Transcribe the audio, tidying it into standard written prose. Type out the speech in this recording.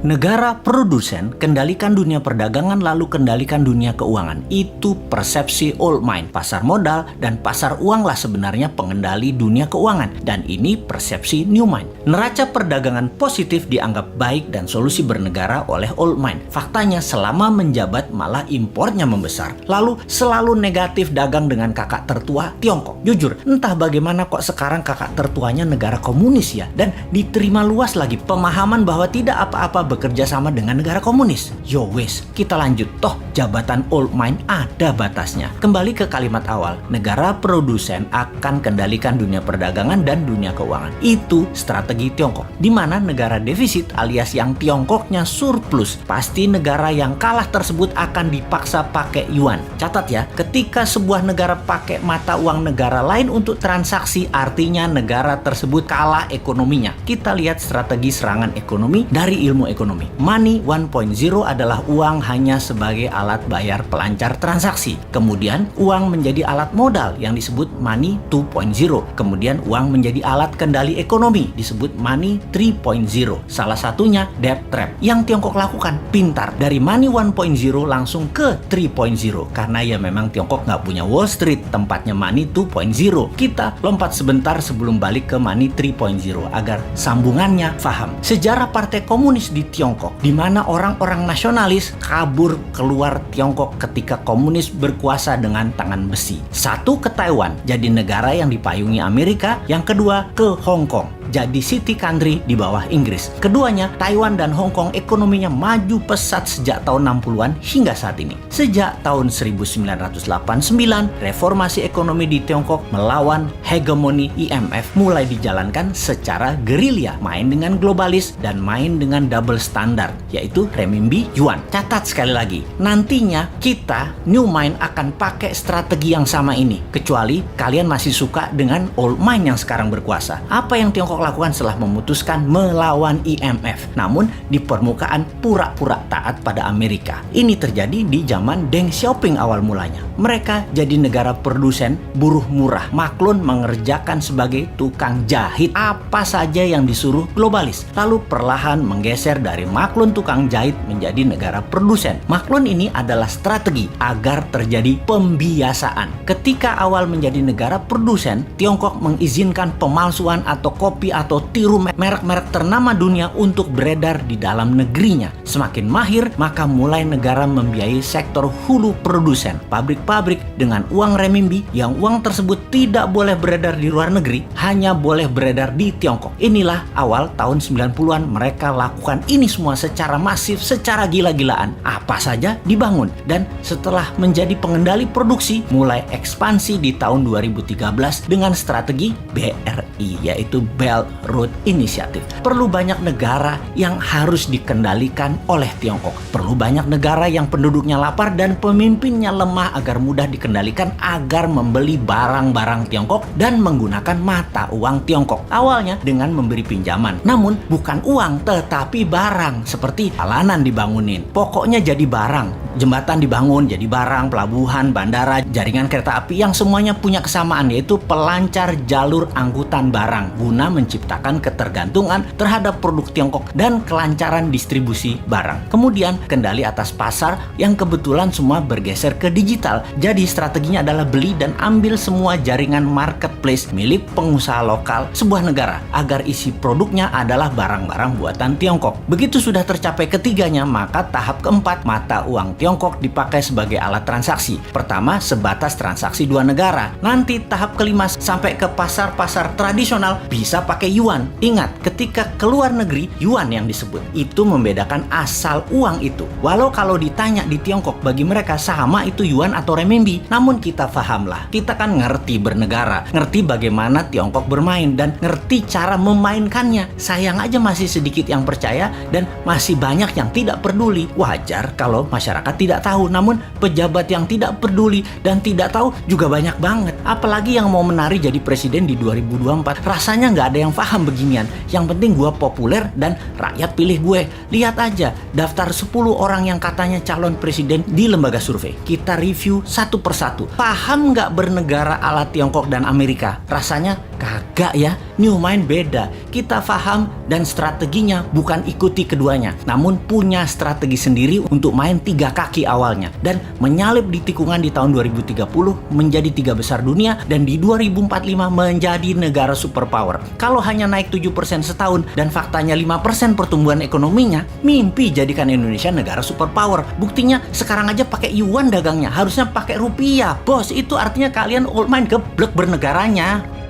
Negara produsen kendalikan dunia perdagangan lalu kendalikan dunia keuangan. Itu persepsi old mind. Pasar modal dan pasar uanglah sebenarnya pengendali dunia keuangan. Dan ini persepsi new mind. Neraca perdagangan positif dianggap baik dan solusi bernegara oleh old mind. Faktanya selama menjabat malah impornya membesar. Lalu selalu negatif dagang dengan kakak tertua Tiongkok. Jujur, entah bagaimana kok sekarang kakak tertuanya negara komunis ya. Dan diterima luas lagi pemahaman bahwa tidak apa-apa bekerja sama dengan negara komunis. Yo wes, kita lanjut. Toh jabatan old mind ada batasnya. Kembali ke kalimat awal, negara produsen akan kendalikan dunia perdagangan dan dunia keuangan. Itu strategi Tiongkok. Di mana negara defisit alias yang Tiongkoknya surplus, pasti negara yang kalah tersebut akan dipaksa pakai yuan. Catat ya, ketika sebuah negara pakai mata uang negara lain untuk transaksi, artinya negara tersebut kalah ekonominya. Kita lihat strategi serangan ekonomi dari ilmu ekonomi. Money 1.0 adalah uang hanya sebagai alat bayar pelancar transaksi. Kemudian uang menjadi alat modal yang disebut money 2.0. Kemudian uang menjadi alat kendali ekonomi disebut money 3.0. Salah satunya debt trap yang Tiongkok lakukan. Pintar, dari money 1.0 langsung ke 3.0 karena ya memang Tiongkok nggak punya Wall Street, tempatnya money 2.0. Kita lompat sebentar sebelum balik ke money 3.0 agar sambungannya paham. Sejarah Partai Komunis di Tiongkok, di mana orang-orang nasionalis kabur keluar Tiongkok ketika komunis berkuasa dengan tangan besi. Satu ke Taiwan, jadi negara yang dipayungi Amerika. Yang kedua ke Hong Kong, jadi city country di bawah Inggris. Keduanya, Taiwan dan Hong Kong ekonominya maju pesat sejak tahun 60-an hingga saat ini. Sejak tahun 1989, reformasi ekonomi di Tiongkok melawan hegemoni IMF mulai dijalankan secara gerilya, main dengan globalis dan main dengan double standar, yaitu renminbi yuan. Catat sekali lagi, nantinya kita new mind akan pakai strategi yang sama ini, kecuali kalian masih suka dengan old mind yang sekarang berkuasa. Apa yang Tiongkok lakukan setelah memutuskan melawan IMF, namun di permukaan pura-pura taat pada Amerika? Ini terjadi di zaman Deng Xiaoping awal mulanya. Mereka jadi negara produsen buruh murah. Maklun mengerjakan sebagai tukang jahit apa saja yang disuruh globalis. Lalu perlahan menggeser dari maklun tukang jahit menjadi negara produsen. Maklun ini adalah strategi agar terjadi pembiasaan. Ketika awal menjadi negara produsen, Tiongkok mengizinkan pemalsuan atau kopi atau tiru merek-merek ternama dunia untuk beredar di dalam negerinya. Semakin mahir, maka mulai negara membiayai sektor hulu produsen, pabrik-pabrik dengan uang renminbi yang uang tersebut tidak boleh beredar di luar negeri, hanya boleh beredar di Tiongkok. Inilah awal tahun 90-an mereka lakukan ini semua secara masif, secara gila-gilaan. Apa saja dibangun, dan setelah menjadi pengendali produksi, mulai ekspansi di tahun 2013 dengan strategi BRI, yaitu Belt Road Initiative. Perlu banyak negara yang harus dikendalikan oleh Tiongkok. Perlu banyak negara yang penduduknya lapar dan pemimpinnya lemah agar mudah dikendalikan, agar membeli barang-barang Tiongkok dan menggunakan mata uang Tiongkok. Awalnya dengan memberi pinjaman, namun bukan uang tetapi barang, seperti jalanan dibangunin, pokoknya jadi barang. Jembatan dibangun jadi barang, pelabuhan, bandara, jaringan kereta api yang semuanya punya kesamaan, yaitu pelancar jalur angkutan barang guna menciptakan ketergantungan terhadap produk Tiongkok dan kelancaran distribusi barang. Kemudian kendali atas pasar yang kebetulan semua bergeser ke digital. Jadi strateginya adalah beli dan ambil semua jaringan marketplace milik pengusaha lokal sebuah negara agar isi produknya adalah barang-barang buatan Tiongkok. Begitu sudah tercapai ketiganya, maka tahap keempat, mata uang Tiongkok dipakai sebagai alat transaksi. Pertama, sebatas transaksi dua negara. Nanti tahap kelima sampai ke pasar-pasar tradisional bisa pakai yuan. Ingat, ketika keluar negeri, yuan yang disebut. Itu membedakan asal uang itu. Walau kalau ditanya di Tiongkok, bagi mereka sama itu yuan atau renminbi. Namun kita pahamlah, kita kan ngerti bernegara, ngerti bagaimana Tiongkok bermain, dan ngerti cara memainkannya. Sayang aja masih sedikit yang percaya dan masih banyak yang tidak peduli. Wajar kalau masyarakat tidak tahu, namun pejabat yang tidak peduli dan tidak tahu juga banyak banget. Apalagi yang mau menari jadi presiden di 2024. Rasanya nggak ada yang paham beginian. Yang penting gue populer dan rakyat pilih gue. Lihat aja daftar 10 orang yang katanya calon presiden di lembaga survei. Kita review satu persatu. Paham nggak bernegara ala Tiongkok dan Amerika? Rasanya Kagak ya, New Mind beda. Kita paham dan strateginya bukan ikuti keduanya, namun punya strategi sendiri untuk main 3 kaki awalnya dan menyalip di tikungan di tahun 2030 menjadi 3 besar dunia dan di 2045 menjadi negara superpower. Kalau hanya naik 7% setahun dan faktanya 5% pertumbuhan ekonominya, mimpi jadikan Indonesia negara superpower. Buktinya sekarang aja pakai yuan dagangnya, harusnya pakai rupiah. Bos, itu artinya kalian old mind geblek bernegaranya.